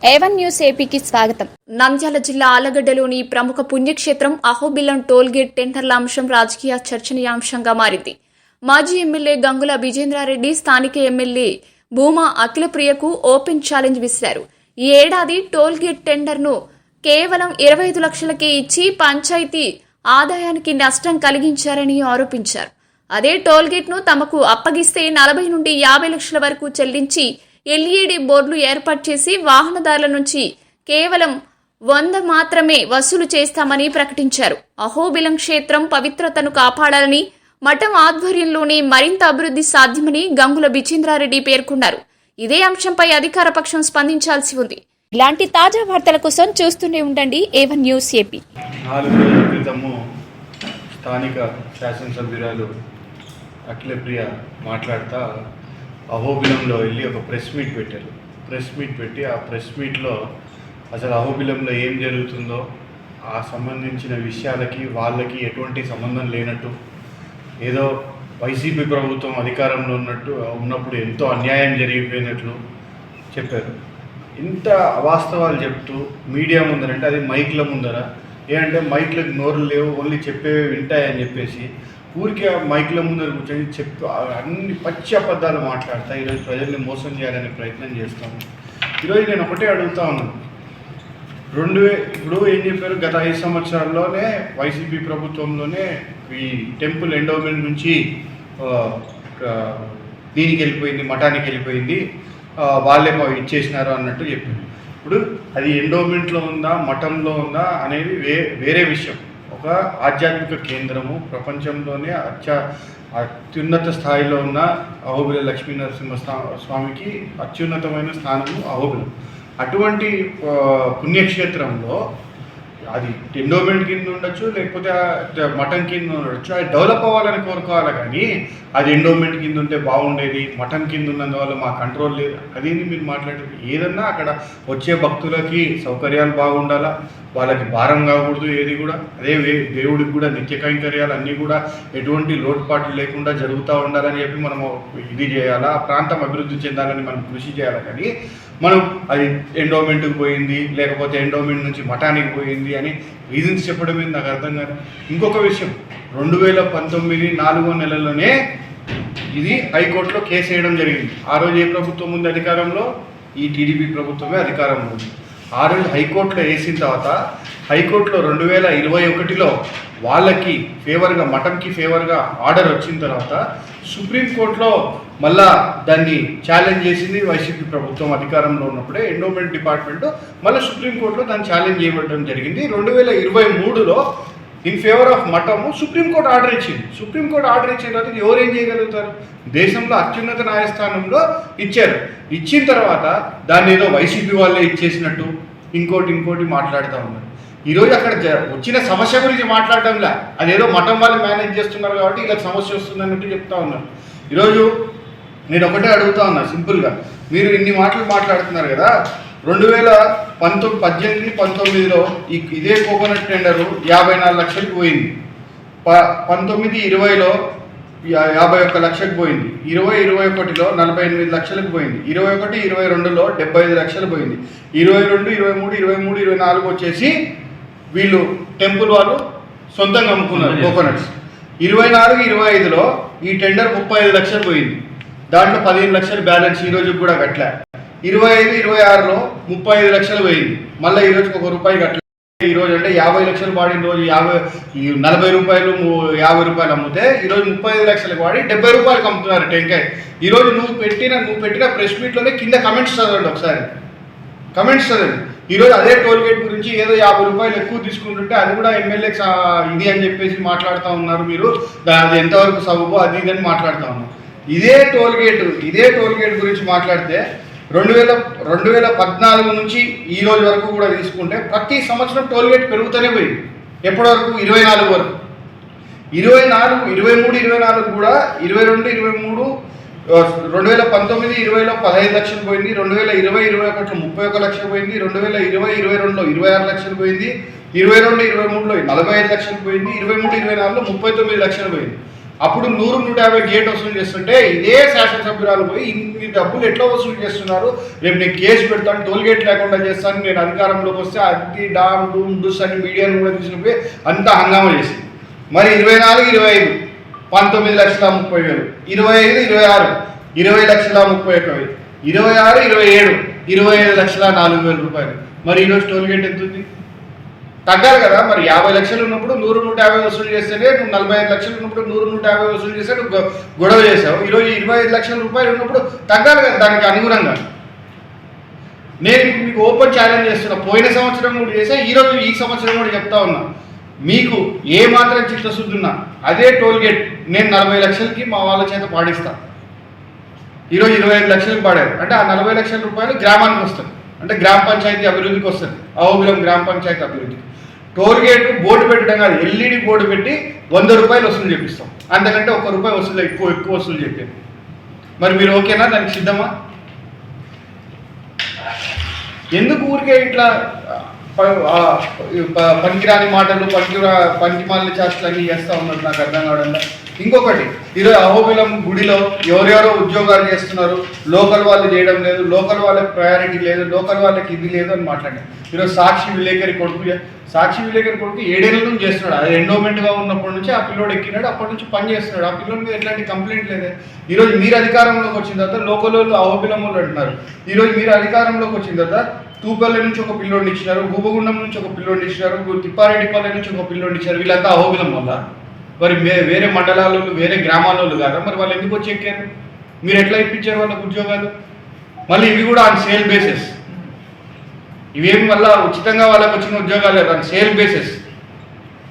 A1 news ఏపీకి స్వాగతం. నంద్యాల జిల్లా ఆలగడ్డలోని ప్రముఖ పుణ్యక్షేత్రం అహోబిలం టోల్గేట్ టెండర్ల అంశం రాజకీయ చర్చనీయాంశంగా మారింది. మాజీ ఎమ్మెల్యే గంగుల విజేంద్రారెడ్డి స్థానిక ఎమ్మెల్యే భూమా అఖిలప్రియకు ఓపెన్ ఛాలెంజ్ విసిరారు. ఈ ఏడాది టోల్గేట్ టెండర్ను కేవలం 25 లక్షలకే ఇచ్చి పంచాయతీ ఆదాయానికి నష్టం కలిగించారని ఆరోపించారు. అదే టోల్గేట్ను తమకు అప్పగిస్తే 40 నుండి 50 లక్షల వరకు చెల్లించి ఎల్ఈడి బోర్డులు ఏర్పాటు చేసి వాహనదారుల నుంచి కేవలం 100 మాత్రమే వసూలు చేస్తామని ప్రకటించారు. అహోబిలం క్షేత్రం పవిత్రతను కాపాడాలని, మఠం ఆధ్వర్యంలోనే మరింత అభివృద్ధి సాధ్యమని గంగుల విజేంద్రారెడ్డి పేర్కొన్నారు. ఇదే అంశంపై అధికార పక్షం స్పందించాల్సి ఉంది. ఇలాంటి తాజా వార్తల కోసం చూస్తూనే ఉండండి ఏవన్ న్యూస్ ఏపీ. 4 రోజుల క్రితము స్థానిక శాసనసభ్యురాలు అఖిలప్రియ మాట్లాడుతూ అహోబిలంలో వెళ్ళి ఒక ప్రెస్ మీట్ పెట్టారు. ప్రెస్ మీట్ పెట్టి ఆ ప్రెస్ మీట్లో అసలు అహోబిలంలో ఏం జరుగుతుందో ఆ సంబంధించిన విషయాలకి వాళ్ళకి ఎటువంటి సంబంధం లేనట్టు, ఏదో వైసీపీ ప్రభుత్వం అధికారంలో ఉన్నప్పుడు ఎంతో అన్యాయం జరిగిపోయినట్లు చెప్పారు. ఇంత అవాస్తవాలు చెప్తూ మీడియా ముందరంటే అది మైక్ల ముందర, ఏంటంటే మైక్లకు నోరులు లేవు, ఓన్లీ చెప్పేవి వింటాయని చెప్పేసి ఊరికే మైక్ల ముందర కూర్చొని చెప్తూ అన్ని పచ్చి అబద్ధాలు మాట్లాడతా ఈరోజు ప్రజల్ని మోసం చేయాలనే ప్రయత్నం చేస్తాము. ఈరోజు నేను ఒకటే అడుగుతా ఉన్నాను. ఇప్పుడు ఏం చెప్పారు, గత 5 సంవత్సరాల్లోనే వైసీపీ ప్రభుత్వంలోనే ఈ టెంపుల్ ఎండోమెంట్ నుంచి దీనికి వెళ్ళిపోయింది, మఠానికి వెళ్ళిపోయింది, వాళ్ళే ఇచ్చేసినారు అన్నట్టు చెప్పింది. ఇప్పుడు అది ఎండోమెంట్లో ఉందా మఠంలో ఉందా అనేది వేరే విషయం. ఒక ఆధ్యాత్మిక కేంద్రము, ప్రపంచంలోనే అత్యున్నత స్థాయిలో ఉన్న అహోబిల లక్ష్మీనరసింహ స్వామికి అత్యున్నతమైన స్థానము అహోబిలం. అటువంటి పుణ్యక్షేత్రంలో అది ఎండోమెంట్ కింద ఉండొచ్చు, లేకపోతే మఠం కింద ఉండొచ్చు, అది డెవలప్ అవ్వాలని కోరుకోవాలి. కానీ అది ఎండోమెంట్ కింద ఉంటే బాగుండేది, మఠం కింద ఉన్నందువల్ల మా కంట్రోల్ లేదు, అదేంటి మీరు మాట్లాడేది? ఏదన్నా అక్కడ వచ్చే భక్తులకి సౌకర్యాలు బాగుండాలా, వాళ్ళకి భారం కాకూడదు ఏది కూడా. అదే దేవుడికి కూడా నిత్య కైంకర్యాలు అన్నీ కూడా ఎటువంటి లోటుపాట్లు లేకుండా జరుగుతూ ఉండాలని చెప్పి మనము ఇది చేయాలా, ఆ ప్రాంతం అభివృద్ధి చెందాలని మనం కృషి చేయాలి. కానీ మనం అది ఎండోమెంట్కి పోయింది, లేకపోతే ఎండోమెంట్ నుంచి మఠానికి పోయింది అని రీజన్స్ చెప్పడం ఏంది నాకు అర్థం కాదు. ఇంకొక విషయం, 2019 4వ నెలలోనే ఇది హైకోర్టులో కేసు వేయడం జరిగింది. ఆ రోజు ఏ ప్రభుత్వం ఉంది అధికారంలో? ఈ టీడీపీ ప్రభుత్వమే అధికారంలో ఉంది. ఆ రోజు హైకోర్టులో వేసిన తర్వాత హైకోర్టులో 2021లో వాళ్ళకి ఫేవర్గా, మఠంకి ఫేవర్గా ఆర్డర్ వచ్చిన తర్వాత సుప్రీంకోర్టులో మళ్ళా దాన్ని ఛాలెంజ్ చేసింది వైసీపీ ప్రభుత్వం అధికారంలో ఉన్నప్పుడే. ఎండోమెంట్ డిపార్ట్మెంట్ మళ్ళీ సుప్రీంకోర్టులో దాన్ని ఛాలెంజ్ చేయబడడం జరిగింది. 2023లో ఇన్ ఫేవర్ ఆఫ్ మఠము సుప్రీంకోర్టు ఆర్డర్ ఇచ్చింది. సుప్రీంకోర్టు ఆర్డర్ ఇచ్చిన తర్వాత ఎవరేం చేయగలుగుతారు? దేశంలో అత్యున్నత న్యాయస్థానంలో ఇచ్చారు. ఇచ్చిన తర్వాత దాన్ని ఏదో వైసీపీ వాళ్ళే ఇచ్చేసినట్టు ఇంకోటి మాట్లాడుతూ ఉన్నారు. ఈరోజు అక్కడ వచ్చిన సమస్య గురించి మాట్లాడటంలా, అదేదో మఠం వాళ్ళు మేనేజ్ చేస్తున్నారు కాబట్టి ఇలా సమస్య వస్తుందన్నట్టు చెప్తా ఉన్నారు. ఈరోజు నేను ఒకటే అడుగుతా ఉన్నా సింపుల్గా, మీరు ఇన్ని మాటలు మాట్లాడుతున్నారు కదా, 2018, 19లో ఇదే కోకోనట్ టెండరు 54 లక్షలకు పోయింది, 19, 20లో 51 లక్షలకు పోయింది, 20, 21లో 48 లక్షలకు పోయింది, 21, 22లో 75 లక్షలు పోయింది, 22, 23, 24 వచ్చేసి వీళ్ళు టెంపుల్ వాళ్ళు సొంతంగా అమ్ముకున్నారు కోకోనట్స్. 24, 25లో ఈ టెండర్ 35 లక్షలు పోయింది, దాంట్లో 15 లక్షలు బ్యాలెన్స్ ఈ రోజుకి కూడా కట్టలే. 25, 26లో 35 లక్షలు పోయింది, మళ్ళీ ఈ రోజుకి 1 రూపాయి కట్టలే. ఈరోజు అంటే 50 లక్షలు వాడిన రోజు 40 రూపాయలు 50 రూపాయలు అమ్మితే ఈరోజు 35 లక్షలకు వాడి 70 రూపాయలకు అమ్ముతున్నారు టెంకాయ. ఈరోజు నువ్వు పెట్టిన ప్రెస్ మీట్లోనే కింద కమెంట్స్ చదవండి, ఒకసారి కమెంట్స్ చదవండి. ఈరోజు అదే టోల్గేట్ గురించి ఏదో 50 రూపాయలు ఎక్కువ తీసుకుంటుంటే అది కూడా ఎమ్మెల్యేకి ఇది అని చెప్పేసి మాట్లాడుతూ ఉన్నారు. మీరు అది ఎంతవరకు సబబో అది ఇది అని మాట్లాడుతూ ఉన్నారు. ఇదే టోల్గేట్ గురించి మాట్లాడితే 2014 నుంచి ఈ రోజు వరకు కూడా తీసుకుంటే ప్రతి సంవత్సరం టోల్గేట్ పెరుగుతూనే పోయింది. ఎప్పటి వరకు? 24 వరకు. 24, 23, 24 కూడా 22, 23, 2019, 20లో 15 లక్షలు పోయింది, 2020, 21లో 31 లక్షలు పోయింది, 2020, 22లో 26 లక్షలు పోయింది, 22, 23లో 45 లక్షలు పోయింది, 23, 24లో 39 లక్షలు పోయింది. అప్పుడు 100-150 గేట్ వసూలు చేస్తుంటే ఇదే శాసనసభ్యురాలు పోయి ఇన్ని డబ్బులు ఎట్లా వసూలు చేస్తున్నారు, రేపు నేను కేసు పెడతాను, టోల్ గేట్ లేకుండా చేస్తాను, నేను అధికారంలోకి వస్తే అది డామ్ డూమ్ డూస్ అని మీడియాను కూడా తీసుకుపోయి అంతా హంగామా చేసింది. మరి 24-25 19,30,000, 25-26 20,31,000, 26-27 25,04,000 రూపాయలు. మరి ఈరోజు టోల్ గేట్ ఎంత ఉంది? తగ్గాలి కదా. మరి 50 లక్షలు ఉన్నప్పుడు 100-150 వసూలు చేస్తేనే, నువ్వు 45 లక్షలు ఉన్నప్పుడు 100-150 వసూలు చేస్తే నువ్వు గొడవ చేసావు. ఈరోజు 25 లక్షల రూపాయలు ఉన్నప్పుడు తగ్గాలి కదా దానికి అనుగుణంగా. నేను మీకు ఓపెన్ ఛాలెంజ్ చేస్తున్నా, పోయిన సంవత్సరం కూడా చేసా, ఈరోజు ఈ సంవత్సరం కూడా చెప్తా ఉన్నా, మీకు ఏ మాత్రం చిత్తశుద్ధి ఉన్నా అదే టోల్ గేట్ నేను 40 లక్షలకి మా వాళ్ళ చేత పాడిస్తా. ఈరోజు 25 లక్షలకు పాడారు అంటే ఆ 40 లక్షల రూపాయలు గ్రామానికి వస్తుంది, అంటే గ్రామ పంచాయతీ అభివృద్ధికి వస్తుంది, అహోబిలం గ్రామ పంచాయతీ అభివృద్ధికి. టోల్ గేట్ బోర్డు పెట్టడం కాదు, ఎల్ఈడి బోర్డు పెట్టి 100 రూపాయలు వసూలు చేపిస్తాం, అంతకంటే ₹1 వసూలు ఎక్కువ వసూలు చెప్పారు. మరి మీరు ఓకేనా? దానికి సిద్ధమా? ఎందుకు ఊరికే ఇట్లా పనికిరాని మాటలు పనికిమాలిన చేష్టలు అన్నీ చేస్తూ ఉన్నారు? నాకు అర్థం కావడం. ఇంకొకటి, ఈరోజు అహోబిలం గుడిలో ఎవరెవరో ఉద్యోగాలు చేస్తున్నారు, లోకల్ వాళ్ళు చేయడం లేదు, లోకల్ వాళ్ళకి ప్రయారిటీ లేదు, లోకల్ వాళ్ళకి ఇది లేదు అని మాట్లాడారు. ఈరోజు సాక్షి విలేకరి కొడుకు 7 ఏళ్ళ నుంచి చేస్తున్నాడు. అది ఎండోమెంట్గా ఉన్నప్పటి నుంచి ఆ పిల్లోడు ఎక్కినాడు, అప్పటి నుంచి పని చేస్తున్నాడు. ఆ పిల్లోడి మీద ఎట్లాంటి కంప్లైంట్ లేదే. ఈరోజు మీరు అధికారంలోకి వచ్చిన తర్వాత లోకల్ వాళ్ళు అహోబిలం వాళ్ళు అంటున్నారు. ఈరోజు మీరు అధికారంలోకి వచ్చిన తర్వాత తూపల్లి నుంచి ఒక పిల్లోడిని ఇచ్చినారు, గూబగుండం నుంచి ఒక పిల్లోడిని ఇచ్చినారు, తిప్పారెడ్డిపల్లి నుంచి ఒక పిల్లోడిని ఇచ్చారు. వీళ్ళంతా అహోబిలం వల్ల. మరి వేరే మండలాలు వేరే గ్రామాలలో కాదా? మరి వాళ్ళు ఎందుకు వచ్చి ఎక్కారు? మీరు ఎట్లా ఇప్పించారు వాళ్ళకు ఉద్యోగాలు? మళ్ళీ ఇవి కూడా ఆన్ సేల్ బేసిస్. ఇవేమి వల్ల ఉచితంగా వాళ్ళకి వచ్చిన ఉద్యోగాలు లేదు, ఆన్ సేల్ బేసిస్.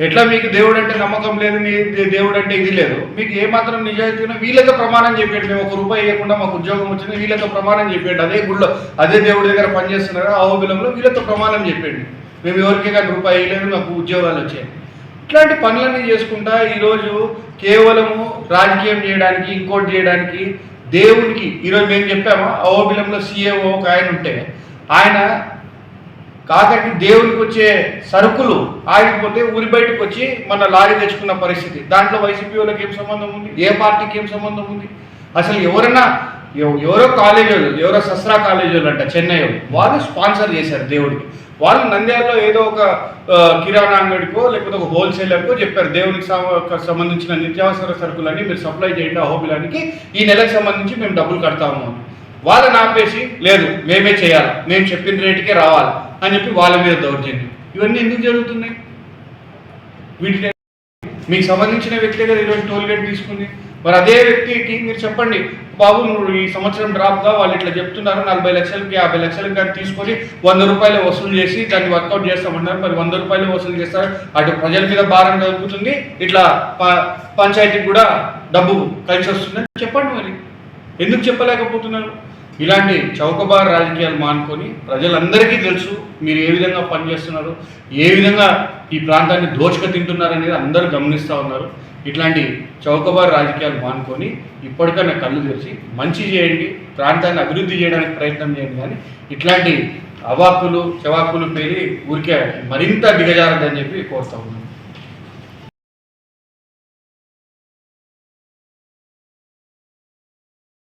ఎట్లా మీకు దేవుడు అంటే నమ్మకం లేదు, మీ దేవుడు అంటే ఇది లేదు, మీకు ఏమాత్రం నిజాయితీగా వీళ్ళతో ప్రమాణం చెప్పేది, మేము ₹1 ఇవ్వకుండా మాకు ఉద్యోగం వచ్చింది, వీళ్ళతో ప్రమాణం చెప్పేయండి. అదే గుడిలో అదే దేవుడి దగ్గర పనిచేస్తున్నారు అహోబిలంలో, వీళ్ళతో ప్రమాణం చెప్పండి, మేము ఎవరికి కానీ ₹1 ఇవ్వలేదు, మాకు ఉద్యోగాలు వచ్చాయి. ఇట్లాంటి పనులన్నీ చేసుకుంటా ఈరోజు కేవలము రాజకీయం చేయడానికి, ఇంకోటి చేయడానికి, దేవునికి. ఈరోజు మేము చెప్పామా, అహోబిలంలో CAO ఒక ఆయన ఉంటే, ఆయన కాకటి దేవునికి వచ్చే సరుకులు ఆగిపోతే ఊరి బయటకు వచ్చి మన లారీ తెచ్చుకున్న పరిస్థితి. దాంట్లో వైసీపీ వాళ్ళకి ఏం సంబంధం ఉంది? ఏ పార్టీకి ఏం సంబంధం ఉంది? అసలు ఎవరో కాలేజీ వాళ్ళు, ఎవరో సస్రా కాలేజీ వాళ్ళు అంట చెన్నై వాళ్ళు స్పాన్సర్ చేశారు దేవుడికి. వాళ్ళు నంద్యాలలో ఏదో ఒక కిరాణా అంగడికో లేకపోతే ఒక హోల్సేలర్కో చెప్పారు, దేవునికి సంబంధించిన నిత్యావసర సరుకులన్నీ మీరు సప్లై చేయండి అహోబిలానికి, ఈ నెలకు సంబంధించి మేము డబ్బులు కడతాము అని. వాళ్ళని ఆపేసి లేదు మేమే చేయాలి, మేము చెప్పిన రేటుకే రావాలి అని చెప్పి వాళ్ళ మీద దౌర్జన్యం. ఇవన్నీ ఎందుకు జరుగుతున్నాయి? వీటిని మీకు సంబంధించిన వ్యక్తే కదా ఈరోజు టోల్ గేట్ తీసుకుంది. మరి అదే వ్యక్తికి మీరు చెప్పండి, బాబు నువ్వు ఈ సంవత్సరం డ్రాప్గా వాళ్ళు ఇట్లా చెప్తున్నారు, 40 లక్షలకి 50 లక్షలకి కానీ తీసుకొని ₹100 వసూలు చేసి దాన్ని వర్కౌట్ చేస్తామన్నారు. మరి ₹100 వసూలు చేస్తారు, అటు ప్రజల మీద భారం కలుగుతుంది, ఇట్లా పంచాయతీకి కూడా డబ్బు కలిసి వస్తుందని చెప్పండి. మరి ఎందుకు చెప్పలేకపోతున్నారు? ఇలాంటి చౌకబార్ రాజకీయాలు మానుకొని ప్రజలందరికీ తెలుసు మీరు ఏ విధంగా పనిచేస్తున్నారు, ఏ విధంగా ఈ ప్రాంతాన్ని దోచుక తింటున్నారు అనేది అందరూ గమనిస్తూ ఉన్నారు. ఇట్లాంటి చౌకబార్ రాజకీయాలు మానుకొని ఇప్పటికన్నా కళ్ళు తెరిచి మంచి చేయండి, ప్రాంతాన్ని అభివృద్ధి చేయడానికి ప్రయత్నం చేయండి. కానీ ఇట్లాంటి అవాక్కులు చవాక్కులు పేరి ఊరికే మరింత దిగజారదని చెప్పి కోరుతా ఉన్నాను.